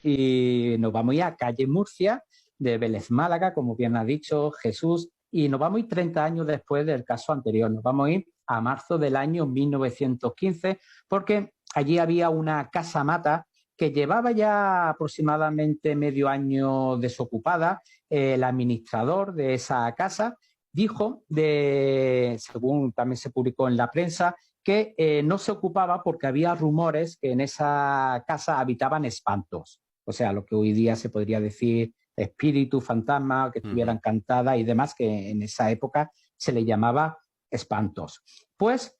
y nos vamos a ir a calle Murcia de Vélez Málaga, como bien ha dicho Jesús, y nos vamos a ir 30 años después del caso anterior. Nos vamos a ir a marzo del año 1915, porque allí había una casa mata que llevaba ya aproximadamente medio año desocupada. El administrador de esa casa dijo, según también se publicó en la prensa, que no se ocupaba porque había rumores que en esa casa habitaban espantos. O sea, lo que hoy día se podría decir espíritu, fantasma, que estuviera encantada y demás, que en esa época se le llamaba espantos. Pues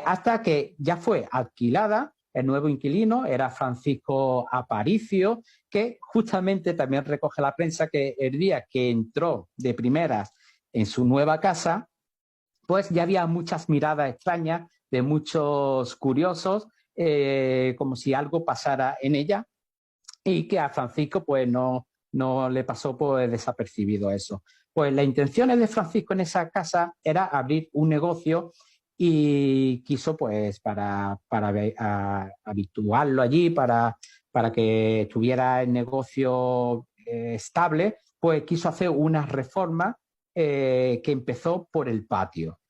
hasta que ya fue alquilada, el nuevo inquilino era Francisco Aparicio, que justamente también recoge la prensa que el día que entró de primeras en su nueva casa, pues ya había muchas miradas extrañas de muchos curiosos, como si algo pasara en ella, y que a Francisco pues no le pasó pues desapercibido eso. Pues las intenciones de Francisco en esa casa era abrir un negocio y quiso pues para habituarlo allí, para que estuviera el negocio estable, pues quiso hacer una reforma que empezó por el patio.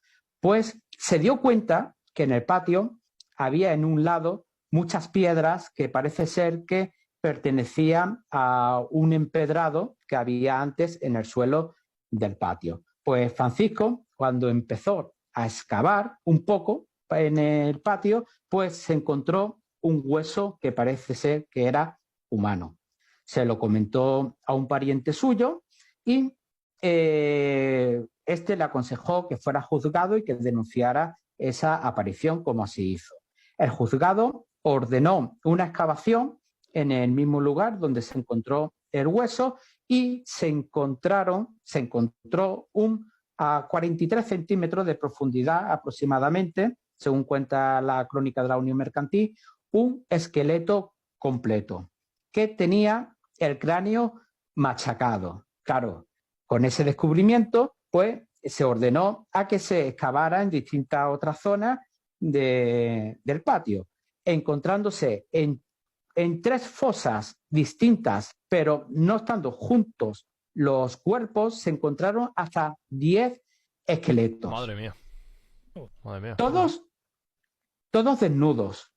Pues se dio cuenta que en el patio había en un lado muchas piedras que parece ser que pertenecían a un empedrado que había antes en el suelo del patio. Pues Francisco, cuando empezó a excavar un poco en el patio, pues se encontró un hueso que parece ser que era humano. Se lo comentó a un pariente suyo y este le aconsejó que fuera juzgado y que denunciara esa aparición, como así hizo. El juzgado ordenó una excavación en el mismo lugar donde se encontró el hueso y se encontró a 43 centímetros de profundidad aproximadamente, según cuenta la crónica de la Unión Mercantil, un esqueleto completo que tenía el cráneo machacado. Claro, con ese descubrimiento, pues se ordenó a que se excavara en distintas otras zonas del patio, encontrándose en 3 fosas distintas, pero no estando juntos los cuerpos, se encontraron hasta 10 esqueletos. Madre mía. Madre mía. Todos desnudos.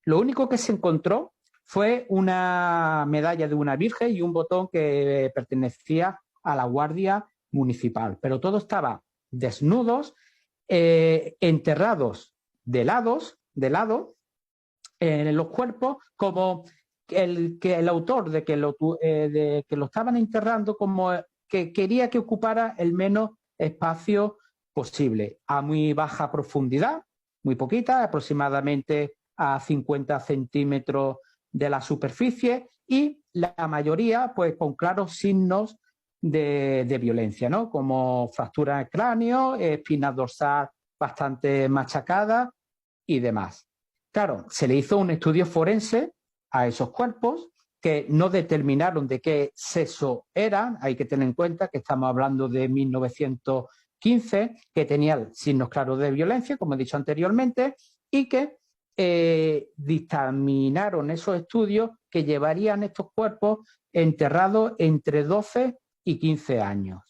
Lo único que se encontró fue una medalla de una virgen y un botón que pertenecía a la Guardia Municipal, pero todo estaba desnudos, enterrados de lado en los cuerpos, como el autor de que lo estaban enterrando, como que quería que ocupara el menos espacio posible, a muy baja profundidad, muy poquita, aproximadamente a 50 centímetros de la superficie, y la mayoría pues con claros signos de violencia, ¿no? Como fractura de cráneo, espina dorsal bastante machacada y demás. Claro, se le hizo un estudio forense a esos cuerpos que no determinaron de qué sexo eran. Hay que tener en cuenta que estamos hablando de 1915, que tenían signos claros de violencia, como he dicho anteriormente, y que dictaminaron esos estudios que llevarían estos cuerpos enterrados entre 12 y 15 años.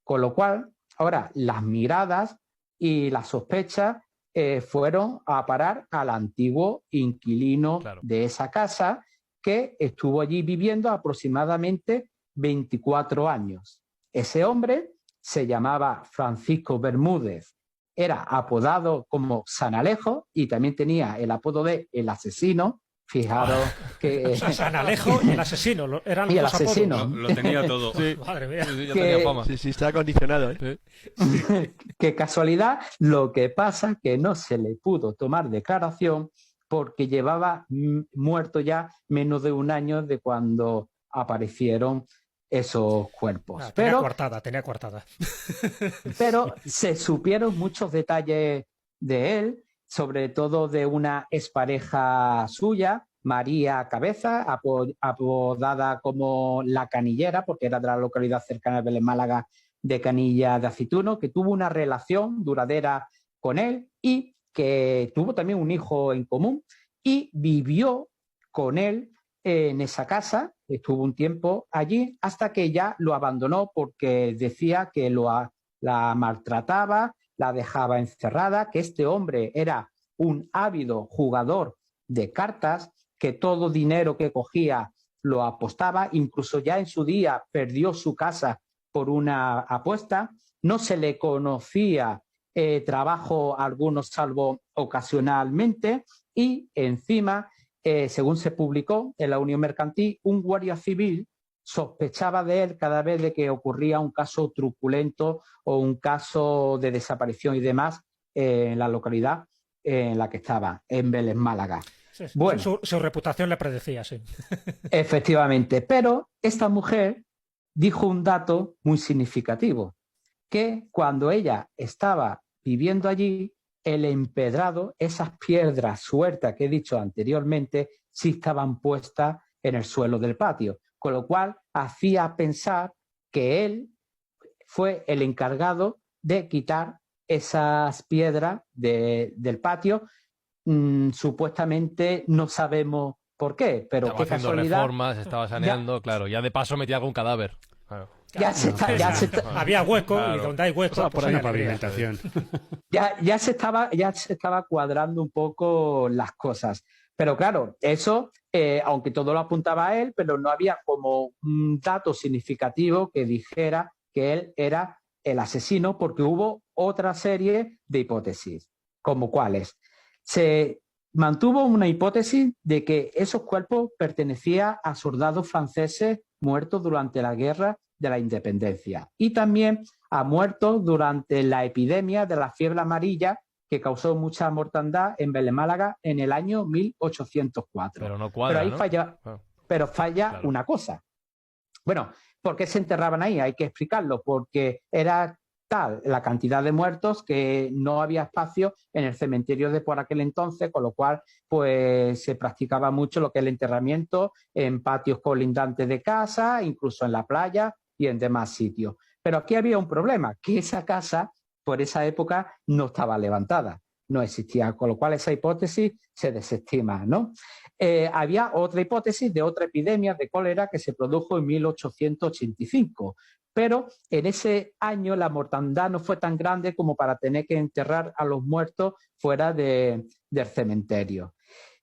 Con lo cual, ahora las miradas y las sospechas fueron a parar al antiguo inquilino de esa casa, que estuvo allí viviendo aproximadamente 24 años. Ese hombre se llamaba Francisco Bermúdez, era apodado como San Alejo y también tenía el apodo de El Asesino. Fijaros que... San Alejo y El Asesino, eran los dos apodos. Lo tenía todo. Sí. Madre mía. Sí, ya tenía fama. Sí, está acondicionado, ¿eh? Qué casualidad. Lo que pasa que no se le pudo tomar declaración porque llevaba muerto ya menos de un año de cuando aparecieron esos cuerpos. Tenía coartada. Pero se supieron muchos detalles de él, sobre todo de una expareja suya, María Cabeza, apodada como La Canillera, porque era de la localidad cercana de Vélez Málaga, de Canilla de Aceituno, que tuvo una relación duradera con él y que tuvo también un hijo en común y vivió con él en esa casa, estuvo un tiempo allí, hasta que ya lo abandonó porque decía que la maltrataba, la dejaba encerrada, que este hombre era un ávido jugador de cartas, que todo dinero que cogía lo apostaba, incluso ya en su día perdió su casa por una apuesta, no se le conocía trabajo alguno salvo ocasionalmente, y encima, según se publicó en la Unión Mercantil, un guardia civil sospechaba de él cada vez de que ocurría un caso truculento o un caso de desaparición y demás en la localidad en la que estaba, en Vélez, Málaga. Sí, bueno, su reputación le predecía, sí. Efectivamente, pero esta mujer dijo un dato muy significativo, que cuando ella estaba viviendo allí, el empedrado, esas piedras sueltas que he dicho anteriormente, sí estaban puestas en el suelo del patio, con lo cual hacía pensar que él fue el encargado de quitar esas piedras del patio. Supuestamente no sabemos por qué, pero estaba qué haciendo casualidad. reformas, estaba saneando, claro, ya de paso metía algún cadáver. Claro. Había hueco, claro. Y donde hay hueco, pues hay pavimentación. Ya se estaba cuadrando un poco las cosas. Pero claro, eso, aunque todo lo apuntaba a él, pero no había como un dato significativo que dijera que él era el asesino, porque hubo otra serie de hipótesis, como cuáles. Se mantuvo una hipótesis de que esos cuerpos pertenecían a soldados franceses muertos durante la guerra de la independencia, y también a muertos durante la epidemia de la fiebre amarilla, que causó mucha mortandad en Vélez, Málaga, en el año 1804. Pero no cuadra, ahí ¿no? falla claro. Una cosa. Bueno, ¿por qué se enterraban ahí? Hay que explicarlo, porque era tal la cantidad de muertos que no había espacio en el cementerio de por aquel entonces, con lo cual pues se practicaba mucho lo que es el enterramiento en patios colindantes de casa, incluso en la playa y en demás sitios. Pero aquí había un problema, que esa casa por esa época no estaba levantada, no existía, con lo cual esa hipótesis se desestima, ¿no? Había otra hipótesis de otra epidemia de cólera que se produjo en 1885, pero en ese año la mortandad no fue tan grande como para tener que enterrar a los muertos fuera del cementerio.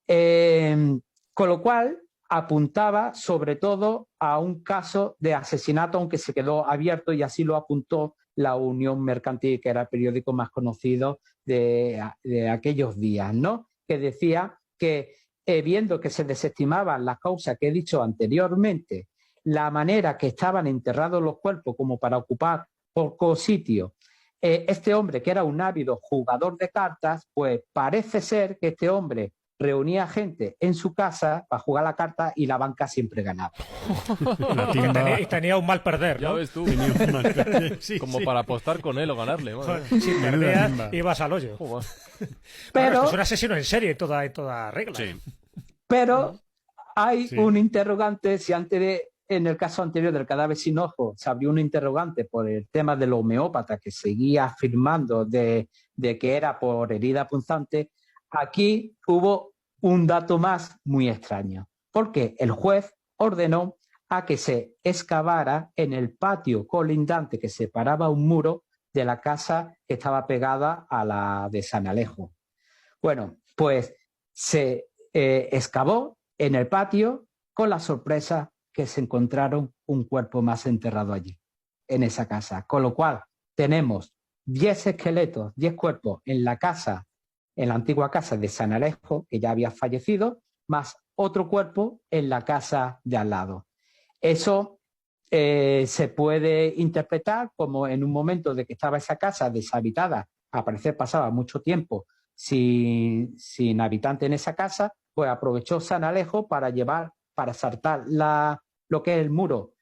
Con lo cual apuntaba sobre todo a un caso de asesinato, aunque se quedó abierto, y así lo apuntó la Unión Mercantil, que era el periódico más conocido de aquellos días, ¿no? Que decía que, viendo que se desestimaban las causas que he dicho anteriormente, la manera que estaban enterrados los cuerpos como para ocupar poco sitio, este hombre, que era un ávido jugador de cartas, pues parece ser que este hombre reunía gente en su casa para jugar la carta y la banca siempre ganaba. Y tenía un mal perder, ¿no? Ya ves tú. Tenía un mal perder. Sí, como sí. para apostar con él o ganarle. Si perdías, ibas al hoyo. Pero es un asesino en serie en toda regla. Sí. Pero hay un interrogante, si antes en el caso anterior del cadáver sin ojo se abrió un interrogante por el tema del homeópata que seguía afirmando de que era por herida punzante. Aquí hubo un dato más muy extraño, porque el juez ordenó a que se excavara en el patio colindante que separaba un muro de la casa que estaba pegada a la de San Alejo. Bueno, pues se excavó en el patio, con la sorpresa que se encontraron un cuerpo más enterrado allí, en esa casa. Con lo cual tenemos 10 esqueletos, 10 cuerpos en la casa, en la antigua casa de San Alejo, que ya había fallecido, más otro cuerpo en la casa de al lado. Eso se puede interpretar como en un momento de que estaba esa casa deshabitada, al parecer pasaba mucho tiempo sin habitante en esa casa, pues aprovechó San Alejo para saltar lo que es el muro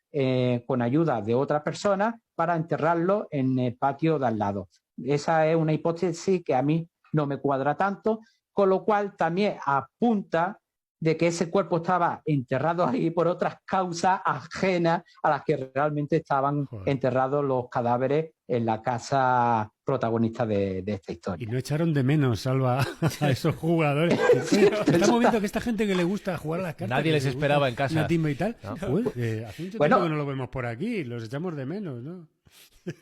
con ayuda de otra persona para enterrarlo en el patio de al lado. Esa es una hipótesis que a mí no me cuadra tanto, con lo cual también apunta de que ese cuerpo estaba enterrado ahí por otras causas ajenas a las que realmente estaban enterrados los cadáveres en la casa protagonistas de esta Y historia. no echaron de menos, Salva, a esos jugadores. Oye, estamos viendo que esta gente que le gusta jugar a las cartas... Nadie que les le gusta esperaba en casa. Una timba y tal. No. Hace mucho Bueno. tiempo que no lo vemos por aquí. Los echamos de menos, ¿no?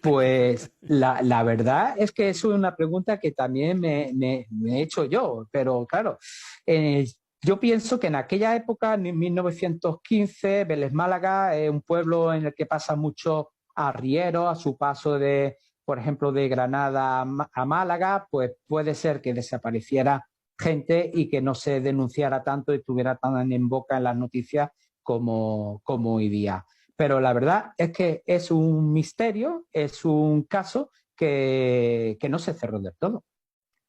Pues la verdad es que eso es una pregunta que también me he hecho yo, pero claro, yo pienso que en aquella época, en 1915, Vélez Málaga es un pueblo en el que pasa mucho arriero a su paso de, por ejemplo, de Granada a Málaga, pues puede ser que desapareciera gente y que no se denunciara tanto y estuviera tan en boca en las noticias como hoy día. Pero la verdad es que es un misterio, es un caso que no se cerró del todo.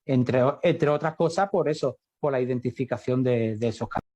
Entre otras cosas, por eso, por la identificación de esos casos.